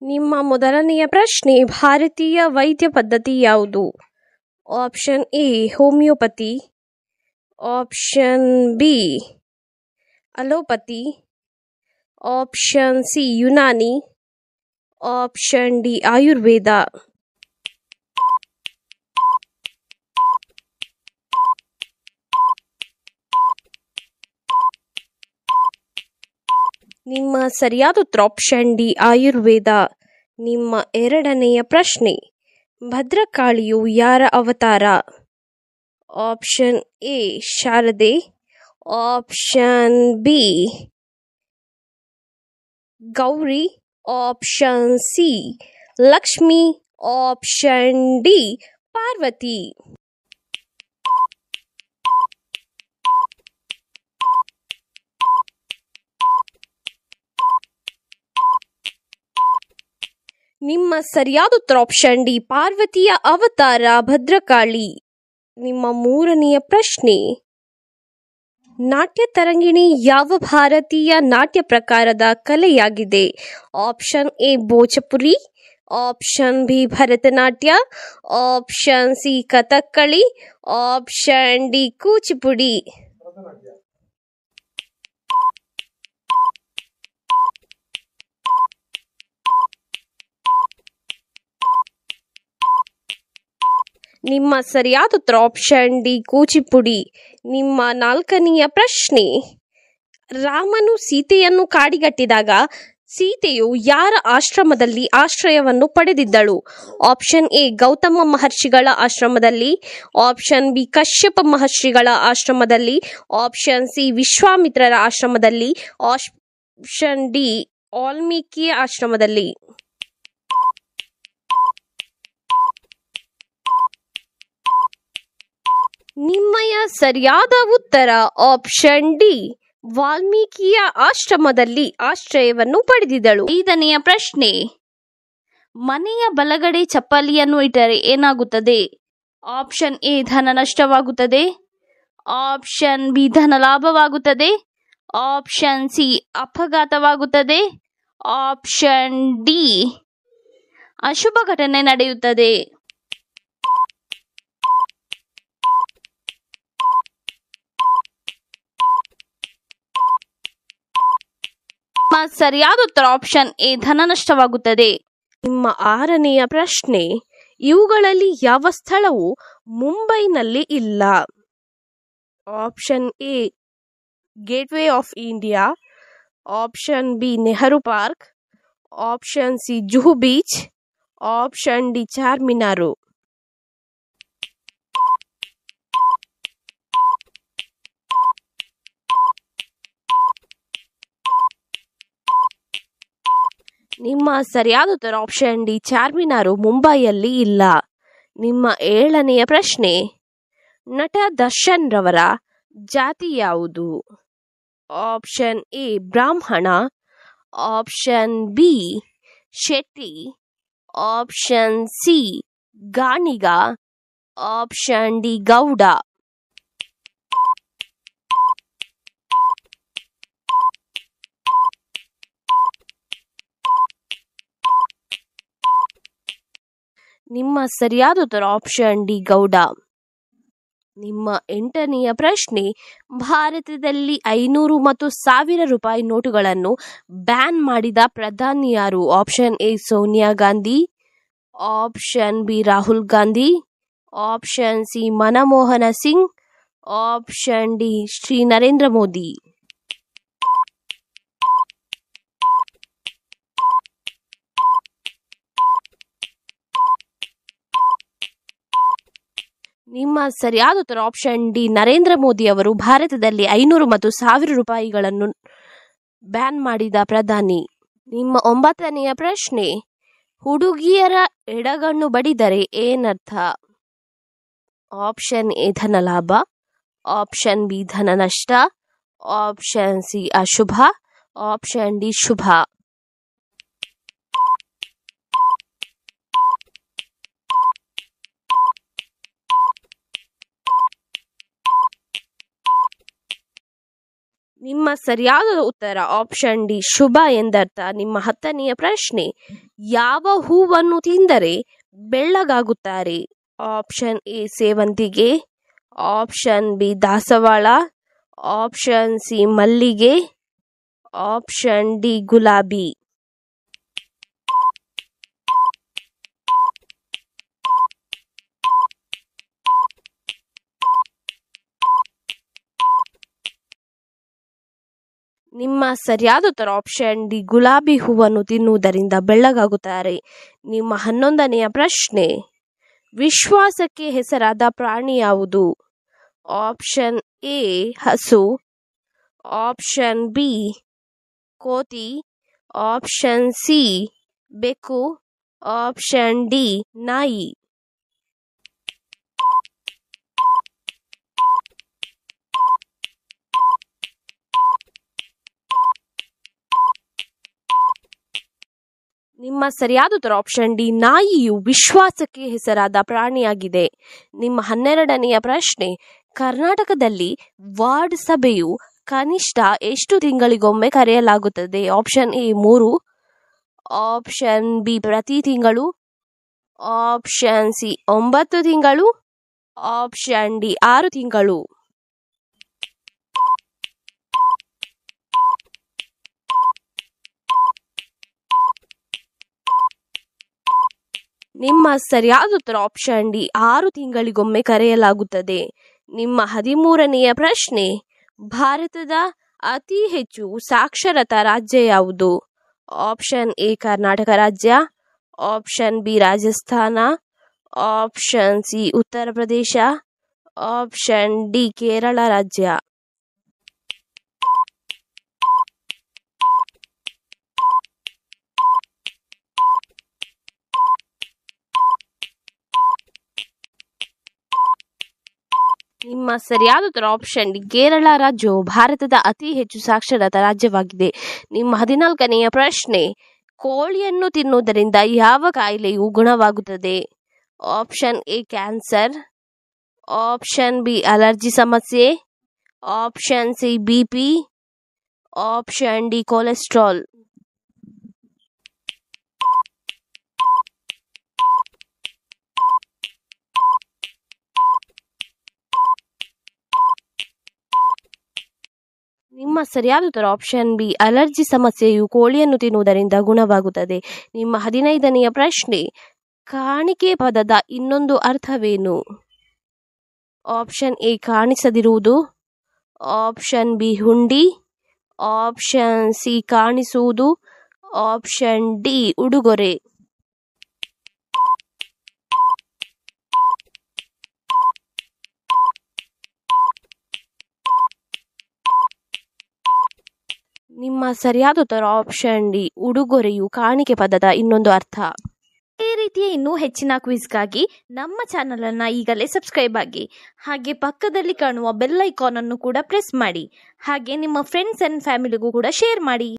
ನಿಮ್ಮ ಮೊದಲನೆಯ ಪ್ರಶ್ನೆ, ಭಾರತೀಯ ವೈದ್ಯ ಪದ್ಧತಿ ಯಾವುದು? Option A homeopathy, option B allopathy, option C Unani, option D Ayurveda. ನಿಮ್ಮ ಸರಿಯಾದ ಉತ್ತರ ಆಪ್ಷನ್ ಡಿ ಆಯುರ್ವೇದ. ನಿಮ್ಮ ಎರಡನೆಯ ಪ್ರಶ್ನೆ, ಭದ್ರಕಾಳಿಯು ಯಾರ ಅವತಾರ? Option A Sharade, option B Gauri, option C Lakshmi, option D Parvati. ನಿಮ್ಮ ಸರಿಯಾದ ಉತ್ತರ ಆಪ್ಷನ್ ಡಿ ಪಾರ್ವತಿಯ ಅವತಾರ ಭದ್ರಕಾಳಿ. ನಿಮ್ಮ ಮೂರನೆಯ ಪ್ರಶ್ನೆ, ನಾಟ್ಯ ತರಂಗಿಣಿ ಯಾವ ಭಾರತೀಯ ನಾಟ್ಯ ಪ್ರಕಾರದ ಕಲೆಯಾಗಿದೆ? Option A Bhojpuri, option B Bharatanatyam, option C Kathakali, option D Kuchipudi. ನಿಮ್ಮ ಸರಿಯಾದ ಉತ್ತರ ಆಪ್ಷನ್ ಡಿ ಕೂಚಿಪುಡಿ. ನಿಮ್ಮ ನಾಲ್ಕನೆಯ ಪ್ರಶ್ನೆ, ರಾಮನು ಸೀತೆಯನ್ನು ಕಾಡಿಗಟ್ಟಿದಾಗ ಸೀತೆಯು ಯಾರ ಆಶ್ರಮದಲ್ಲಿ ಆಶ್ರಯವನ್ನು ಪಡೆದಿದ್ದಳು? ಆಪ್ಷನ್ ಎ ಗೌತಮ ಮಹರ್ಷಿಗಳ ಆಶ್ರಮದಲ್ಲಿ, ಆಪ್ಷನ್ ಬಿ ಕಶ್ಯಪ ಮಹರ್ಷಿಗಳ ಆಶ್ರಮದಲ್ಲಿ, ಆಪ್ಷನ್ ಸಿ ವಿಶ್ವಾಮಿತ್ರರ ಆಶ್ರಮದಲ್ಲಿ, ಆಪ್ಷನ್ ಡಿ ವಾಲ್ಮೀಕಿಯ ಆಶ್ರಮದಲ್ಲಿ. ನಿಮ್ಮಯ ಸರಿಯಾದ ಉತ್ತರ ಆಪ್ಷನ್ ಡಿ ವಾಲ್ಮೀಕಿಯ ಆಶ್ರಮದಲ್ಲಿ ಆಶ್ರಯವನ್ನು ಪಡೆದಿದ್ದಳು. ಐದನೆಯ ಪ್ರಶ್ನೆ, ಮನೆಯ ಬಲಗಡೆ ಚಪ್ಪಲಿಯನ್ನು ಇಟ್ಟರೆ ಏನಾಗುತ್ತದೆ? ಆಪ್ಷನ್ ಎ ಧನ ನಷ್ಟವಾಗುತ್ತದೆ, ಆಪ್ಷನ್ ಬಿ ಧನ ಲಾಭವಾಗುತ್ತದೆ, ಆಪ್ಷನ್ ಸಿ ಅಪಘಾತವಾಗುತ್ತದೆ, ಆಪ್ಷನ್ ಡಿ ಅಶುಭ ಘಟನೆ ನಡೆಯುತ್ತದೆ. ಸರಿಯಾದ ಉತ್ತರ ಆಪ್ಷನ್ ಎ ಧನ ನಷ್ಟವಾಗುತ್ತದೆ. ನಿಮ್ಮ ಆರನೆಯ ಪ್ರಶ್ನೆ, ಇವುಗಳಲ್ಲಿ ಯಾವ ಸ್ಥಳವು ಮುಂಬೈನಲ್ಲಿ ಇಲ್ಲ? Option A gateway of India, option B Nehru park, option C Juhu beach, option D Charminar. ನಿಮ್ಮ ಸರಿಯಾದ ಉತ್ತರ ಆಪ್ಷನ್ ಡಿ ಚಾರ್ಮಿನಾರು ಮುಂಬೈಯಲ್ಲಿ ಇಲ್ಲ. ನಿಮ್ಮ ಏಳನೆಯ ಪ್ರಶ್ನೆ, ನಟ ದರ್ಶನ್ ರವರ ಜಾತಿ ಯಾವುದು? ಆಪ್ಷನ್ ಎ ಬ್ರಾಹ್ಮಣ, option B Shetty, option C Ganiga, option D Gowda. ನಿಮ್ಮ ಸರಿಯಾದ ಉತ್ತರ ಆಪ್ಷನ್ ಡಿ ಗೌಡ. ನಿಮ್ಮ ಎಂಟನೆಯ ಪ್ರಶ್ನೆ, ಭಾರತದಲ್ಲಿ 500 ಮತ್ತು 1000 ರೂಪಾಯಿ ನೋಟುಗಳನ್ನು ಬ್ಯಾನ್ ಮಾಡಿದ ಪ್ರಧಾನಿ ಯಾರು? Option A Sonia Gandhi, option B Rahul Gandhi, option C Manmohan Singh, option D Shri Narendra Modi. ನಿಮ್ಮ ಸರಿಯಾದ ಉತ್ತರ ಆಪ್ಷನ್ ಡಿ ನರೇಂದ್ರ ಮೋದಿ ಅವರು ಭಾರತದಲ್ಲಿ 500 ಮತ್ತು 1000 ರೂಪಾಯಿಗಳನ್ನು ಬ್ಯಾನ್ ಮಾಡಿದ ಪ್ರಧಾನಿ. ನಿಮ್ಮ 9ನೆಯ ಪ್ರಶ್ನೆ, ಹುಡುಗಿಯರ ಎಡಗಣ್ಣು ಬಡಿದರೆ ಏನರ್ಥ? ಆಪ್ಷನ್ ಎ ಧನ ಲಾಭ, ಆಪ್ಷನ್ ಬಿ ಧನ ನಷ್ಟ, ಆಪ್ಷನ್ ಸಿ ಅಶುಭ, ಆಪ್ಷನ್ ಡಿ ಶುಭ. ನಿಮ್ಮ ಸರಿಯಾದ ಉತ್ತರ ಆಪ್ಷನ್ ಡಿ ಶುಭ ಎಂದರ್ಥ. ನಿಮ್ಮ 10ನೆಯ ಪ್ರಶ್ನೆ, ಯಾವ ಹೂವನ್ನು ತಿಂದರೆ ಬೆಳ್ಳಗಾಗುತ್ತಾರೆ? ಆಪ್ಷನ್ ಎ ಸೇವಂತಿಗೆ, ಆಪ್ಷನ್ ಬಿ ದಾಸವಾಳ, ಆಪ್ಷನ್ ಸಿ ಮಲ್ಲಿಗೆ, ಆಪ್ಷನ್ ಡಿ ಗುಲಾಬಿ. ನಿಮ್ಮ ಸರಿಯಾದ ಉತ್ತರ ಆಪ್ಷನ್ ಡಿ ಗುಲಾಬಿ ಹೂವನ್ನು ತಿನ್ನುವುದರಿಂದ ಬೆಳ್ಳಗಾಗುತ್ತಾರೆ. ನಿಮ್ಮ 11ನೆಯ ಪ್ರಶ್ನೆ, ವಿಶ್ವಾಸಕ್ಕೆ ಹೆಸರಾದ ಪ್ರಾಣಿ ಯಾವುದು? ಆಪ್ಷನ್ ಎ ಹಸು, ಆಪ್ಷನ್ ಬಿ ಕೋತಿ, ಆಪ್ಷನ್ ಸಿ ಬೆಕ್ಕು, ಆಪ್ಷನ್ ಡಿ ನಾಯಿ. ನಿಮ್ಮ ಸರಿಯಾದ ಉತ್ತರ ಆಪ್ಷನ್ ಡಿ ನಾಯಿಯು ವಿಶ್ವಾಸಕ್ಕೆ ಹೆಸರಾದ ಪ್ರಾಣಿಯಾಗಿದೆ. ನಿಮ್ಮ 12ನೆಯ ಪ್ರಶ್ನೆ, ಕರ್ನಾಟಕದಲ್ಲಿ ವಾರ್ಡ್ ಸಭೆಯು ಕನಿಷ್ಠ ಎಷ್ಟು ತಿಂಗಳಿಗೊಮ್ಮೆ ಕರೆಯಲಾಗುತ್ತದೆ? ಆಪ್ಷನ್ ಎ 3, ಆಪ್ಷನ್ ಬಿ ಪ್ರತಿ ತಿಂಗಳು, ಆಪ್ಷನ್ ಸಿ 9 ತಿಂಗಳು, ಆಪ್ಷನ್ ಡಿ 6 ತಿಂಗಳು. ನಿಮ್ಮ ಸರಿಯಾದ ಉತ್ತರ ಆಪ್ಷನ್ ಡಿ 6 ತಿಂಗಳಿಗೊಮ್ಮೆ ಕರೆಯಲಾಗುತ್ತದೆ. ನಿಮ್ಮ 13ನೆಯ ಪ್ರಶ್ನೆ, ಭಾರತದ ಅತಿ ಹೆಚ್ಚು ಸಾಕ್ಷರತಾ ರಾಜ್ಯ ಯಾವುದು? ಆಪ್ಷನ್ ಎ ಕರ್ನಾಟಕ ರಾಜ್ಯ, option B Rajasthan, option C Uttar Pradesh, option D Kerala ರಾಜ್ಯ. ನಿಮ್ಮ ಸರಿಯಾದ ಉತ್ತರ ಆಪ್ಷನ್ ಡಿ ಕೇರಳ ರಾಜ್ಯವು ಭಾರತದ ಅತಿ ಹೆಚ್ಚು ಸಾಕ್ಷರತಾ ರಾಜ್ಯವಾಗಿದೆ. ನಿಮ್ಮ 14ನೆಯ ಪ್ರಶ್ನೆ, ಕೋಳಿಯನ್ನು ತಿನ್ನುವುದರಿಂದ ಯಾವ ಕಾಯಿಲೆಯು ಗುಣವಾಗುತ್ತದೆ? Option A cancer, option B allergy ಸಮಸ್ಯೆ, option C BP, option D cholesterol. ನಿಮ್ಮ ಸರಿಯಾದ ಉತ್ತರ ಆಪ್ಷನ್ ಬಿ ಅಲರ್ಜಿ ಸಮಸ್ಯೆಯು ಕೋಳಿಯನ್ನು ತಿನ್ನುವುದರಿಂದ ಗುಣವಾಗುತ್ತದೆ. ನಿಮ್ಮ 15ನೆಯ ಪ್ರಶ್ನೆ, ಕಾಣಿಕೆ ಪದದ ಇನ್ನೊಂದು ಅರ್ಥವೇನು? ಆಪ್ಷನ್ ಎ ಕಾಣಿಸದಿರುವುದು, ಆಪ್ಷನ್ ಬಿ ಹುಂಡಿ, ಆಪ್ಷನ್ ಸಿ ಕಾಣಿಸುವುದು, ಆಪ್ಷನ್ ಡಿ ಉಡುಗೊರೆ. ನಿಮ್ಮ ಸರಿಯಾದ ಉತ್ತರ ಆಪ್ಷನ್ ಡಿ ಉಡುಗೊರೆಯು ಕಾಣಿಕೆ ಪದದ ಇನ್ನೊಂದು ಅರ್ಥ. ಈ ರೀತಿಯ ಇನ್ನೂ ಹೆಚ್ಚಿನ ಕ್ವಿಜ್ಗಾಗಿ ನಮ್ಮ ಚಾನಲ್ ಅನ್ನು ಈಗಲೇ ಸಬ್ಸ್ಕ್ರೈಬ್ ಆಗಿ, ಹಾಗೆ ಪಕ್ಕದಲ್ಲಿ ಕಾಣುವ ಬೆಲ್ ಐಕಾನ್ ಅನ್ನು ಕೂಡ ಪ್ರೆಸ್ ಮಾಡಿ, ಹಾಗೆ ನಿಮ್ಮ ಫ್ರೆಂಡ್ಸ್ ಅಂಡ್ ಫ್ಯಾಮಿಲಿಗೂ ಕೂಡ ಶೇರ್ ಮಾಡಿ.